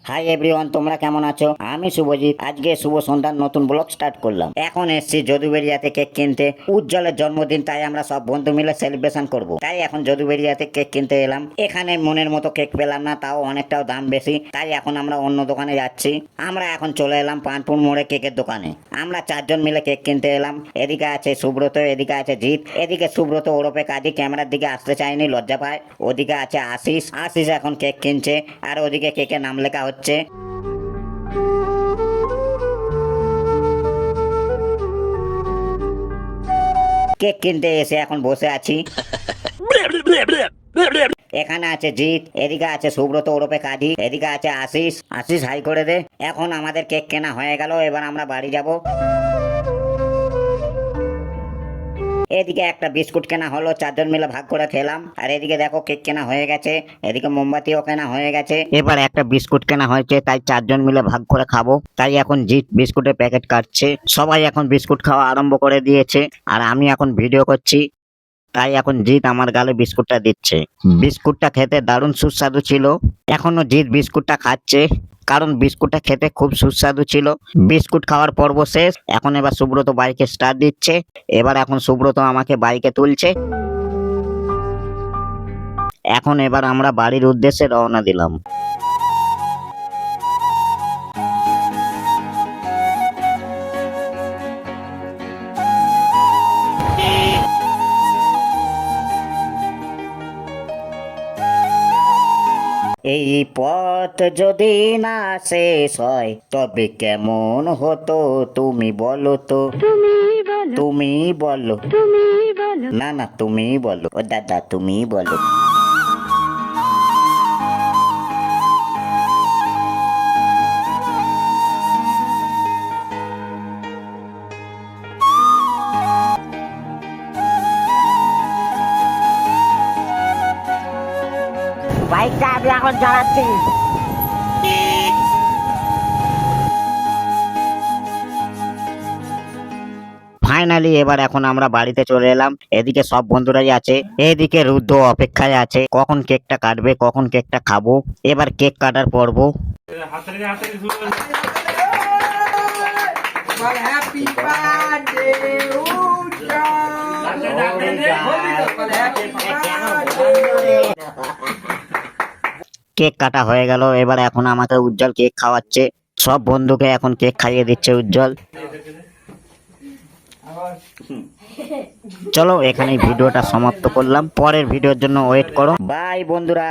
Hi everyone, তোমরা কেমন আছো? আমি শুভজিৎ। আজকে শুভ সন্ধ্যার নতুন ব্লগ স্টার্ট করলাম। এখন এসছি যদুবেরিয়াতে কেক কিনতে। উজ্জ্বলের জন্মদিন, তাই আমরা সব বন্ধু মিলে সেলিব্রেশন করব। তাই এখন যদুবেরিয়াতে কেক কিনতে এলাম। এখানে মনের মতো কেক পেলাম না, তাও অনেকটাও দাম বেশি। তাই এখন আমরা অন্য দোকানে যাচ্ছি। আমরা এখন চলে এলাম পানপুর মোড়ে কেকের দোকানে। আমরা চারজন মিলে কেক কিনতে এলাম। এদিকে আছে সুব্রত, এদিকে আছে জিৎ, এদিকে সুব্রত ওরফে কাজী ক্যামেরার দিকে আসতে চায়নি, লজ্জা পায়। ওদিকে আছে আশিস। আশিস এখন কেক কিনছে, আর ওদিকে কেকের নাম লেখা হচ্ছে। কেক কিনতে এসে এখন বসে আছি। এখানে আছে জিৎ, এদিকে আছে সুব্রত ওরফে কাজী, এদিকে আছে আশিস। আশিস হাই করে দে। এখন আমাদের কেক কেনা হয়ে গেল, এবার আমরা বাড়ি যাব। এদিকে একটা বিস্কুট কেনা হলো, চারজন মিলে ভাগ করে খেলাম। আর এদিকে দেখো কেক কেনা হয়ে গেছে, এদিকে মোমবাতিও কেনা হয়ে গেছে। এবার একটা বিস্কুট কেনা হয়েছে, তাই চারজন মিলে ভাগ করে খাবো। তাই এখন জিৎ বিস্কুটের প্যাকেট কাটছে। সবাই এখন বিস্কুট খাওয়া আরম্ভ করে দিয়েছে, আর আমি এখন ভিডিও করছি। তাই এখন জিৎ আমার গালে বিস্কুটটা দিচ্ছে। বিস্কুটটা খেতে দারুণ সুস্বাদু ছিল। এখনো জিৎ বিস্কুটটা খাচ্ছে, কারণ বিস্কুটটা খেতে খুব সুস্বাদু ছিল। বিস্কুট খাওয়ার পর্ব শেষ। এবার সুব্রত বাইকে স্টার্ট দিচ্ছে। এখন সুব্রত আমাকে বাইকে তুলছে। এবার আমরা বাড়ির উদ্দেশ্যে রওনা দিলাম। এই পথ যদি না শেষ হয় তবে কেমন হতো তুমি বলো তো। তুমি বলো। না না, তুমি বলো। ও দাদা, তুমি বলো। বাইকটা আমি এখন চালাচ্ছি। ফাইনালি এবার এখন আমরা বাড়িতে চলে এলাম। এদিকে সব বন্ধুরাই আছে, এদিকে রুদ্র অপেক্ষায় আছে কখন কেকটা কাটবে, কখন কেকটা খাবো। এবার কেক কাটার পর্ব। কেক কাটা হয়ে গেল। এবার এখন আমাকে উজ্জ্বল কেক খাওয়াচ্ছে। সব বন্ধুকে এখন কেক খাইয়ে দিচ্ছে উজ্জ্বল। চলো এখানে ভিডিওটা সমাপ্ত করলাম। পরের ভিডিওর জন্য ওয়েট করো। বাই বন্ধুরা।